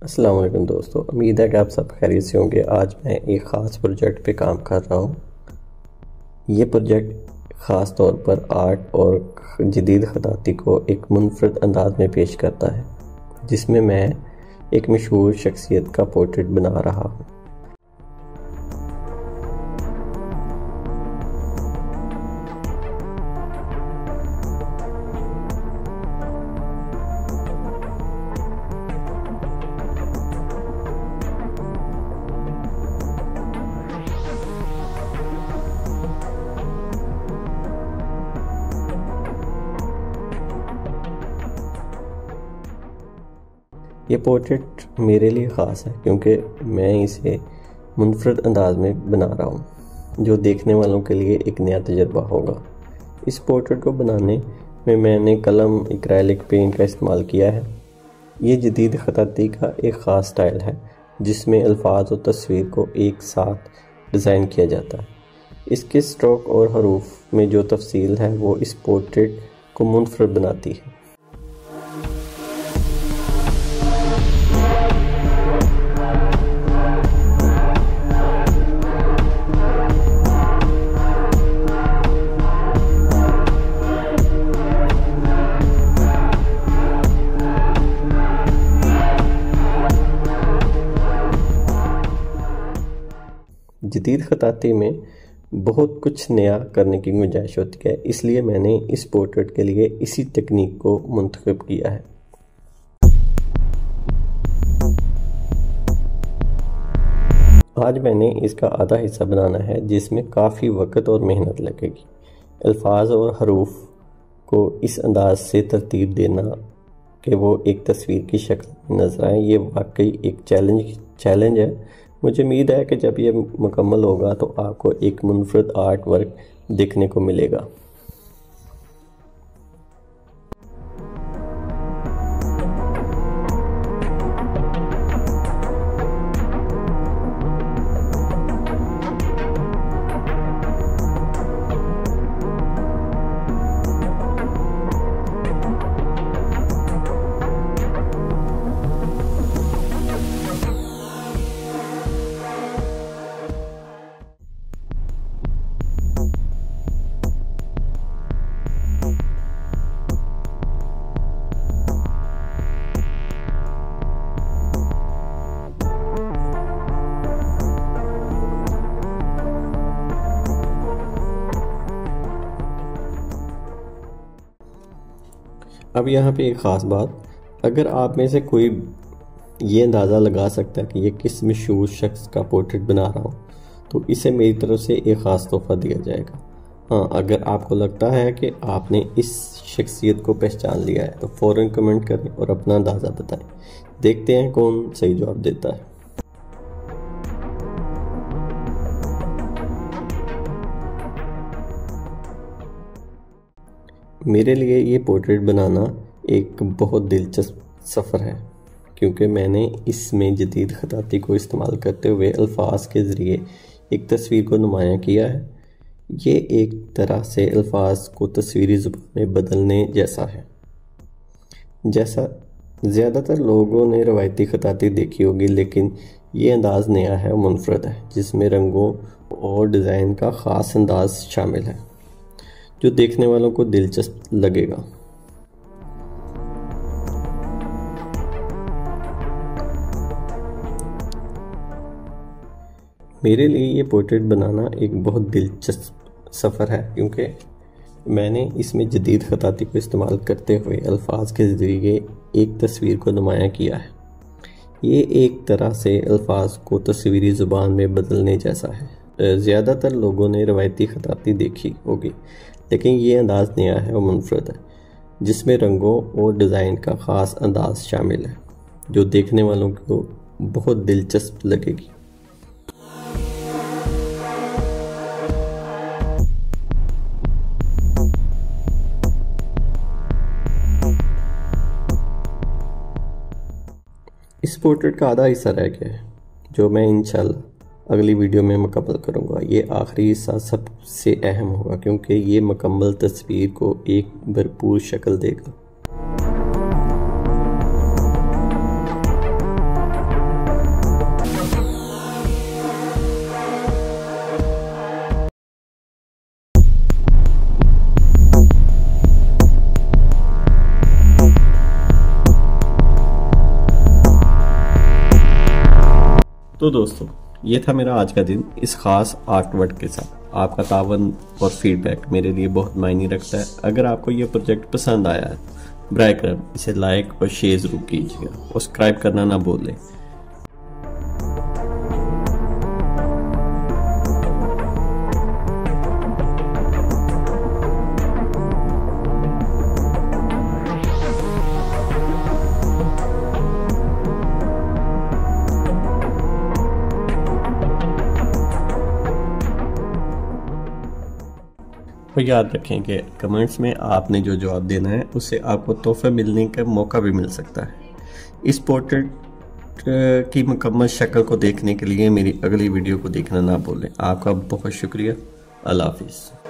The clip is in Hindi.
अस्सलाम वालेकुम दोस्तों, उम्मीद है कि आप सब खैरियत से होंगे। आज मैं एक ख़ास प्रोजेक्ट पे काम कर रहा हूँ। ये प्रोजेक्ट ख़ास तौर पर आर्ट और जदीद ख़ताती को एक मुनफरद अंदाज में पेश करता है, जिसमें मैं एक मशहूर शख्सियत का पोर्ट्रेट बना रहा हूँ। ये पोर्ट्रेट मेरे लिए ख़ास है क्योंकि मैं इसे मुनफरद अंदाज में बना रहा हूँ, जो देखने वालों के लिए एक नया तजुर्बा होगा। इस पोर्ट्रेट को बनाने में मैंने कलम एक्रेलिक पेंट का इस्तेमाल किया है। ये जदीद ख़ताती का एक ख़ास स्टाइल है जिसमें अल्फाज और तस्वीर को एक साथ डिज़ाइन किया जाता है। इसके स्ट्रोक और हरूफ में जो तफसील है वो इस पोर्ट्रेट को मुनफरद बनाती है। जदीद ख़ताती में बहुत कुछ नया करने की गुंजाइश होती है, इसलिए मैंने इस पोर्ट्रेट के लिए इसी टेक्निक को मुंतखब किया है। आज मैंने इसका आधा हिस्सा बनाना है जिसमें काफ़ी वक़्त और मेहनत लगेगी। अल्फाज और हरूफ को इस अंदाज से तरतीब देना कि वो एक तस्वीर की शक्ल में नज़र आए, ये वाकई एक चैलेंज है। मुझे उम्मीद है कि जब ये मुकम्मल होगा तो आपको एक मुनफरद आर्ट वर्क देखने को मिलेगा। अब यहाँ पे एक ख़ास बात, अगर आप में से कोई ये अंदाज़ा लगा सकता है कि ये किस मशहूर शख्स का पोर्ट्रेट बना रहा हूँ, तो इसे मेरी तरफ से एक ख़ास तोहफ़ा दिया जाएगा। हाँ, अगर आपको लगता है कि आपने इस शख्सियत को पहचान लिया है तो फ़ौरन कमेंट करें और अपना अंदाज़ा बताएं। देखते हैं कौन सही जवाब देता है। मेरे लिए ये पोर्ट्रेट बनाना एक बहुत दिलचस्प सफ़र है क्योंकि मैंने इसमें जदीद ख़ताती को इस्तेमाल करते हुए अल्फाज के ज़रिए एक तस्वीर को नुमायाँ किया है। ये एक तरह से अल्फाज को तस्वीरी ज़ुबान में बदलने जैसा है। जैसा ज़्यादातर लोगों ने रवायती ख़ताती देखी होगी, लेकिन ये अंदाज़ नया है और मुनफरद है, जिसमें रंगों और डिज़ाइन का ख़ास अंदाज शामिल है जो देखने वालों को दिलचस्प लगेगा। मेरे लिए ये पोर्ट्रेट बनाना एक बहुत दिलचस्प सफ़र है क्योंकि मैंने इसमें जदीद ख़ताती को इस्तेमाल करते हुए अल्फाज के ज़रिए एक तस्वीर को नुमायाँ किया है। ये एक तरह से अल्फाज को तस्वीरी ज़ुबान में बदलने जैसा है। ज़्यादातर लोगों ने रवायती ख़ताती देखी होगी, लेकिन ये अंदाज़ नया है और मुनफरद है, जिसमें रंगों और डिज़ाइन का ख़ास अंदाज शामिल है जो देखने वालों को बहुत दिलचस्प लगेगी। इस पोर्ट्रेट का आधा हिस्सा रह गया है जो मैं इंशाल्लाह अगली वीडियो में मुकम्मल करूँगा। ये आखिरी हिस्सा सबसे अहम होगा क्योंकि ये मुकम्मल तस्वीर को एक भरपूर शक्ल देगा। तो दोस्तों, ये था मेरा आज का दिन इस खास आर्टवर्क के साथ। आपका तावन और फीडबैक मेरे लिए बहुत मायने रखता है। अगर आपको ये प्रोजेक्ट पसंद आया है, बराए करम इसे लाइक और शेयर जरूर कीजिएगा और सब्सक्राइब करना ना भूलें। और याद रखें कि कमेंट्स में आपने जो जवाब देना है उससे आपको तोहफा मिलने का मौका भी मिल सकता है। इस पोर्ट्रेट की मुकम्मल शक्ल को देखने के लिए मेरी अगली वीडियो को देखना ना भूलें। आपका बहुत शुक्रिया। अल्लाह हाफिज़।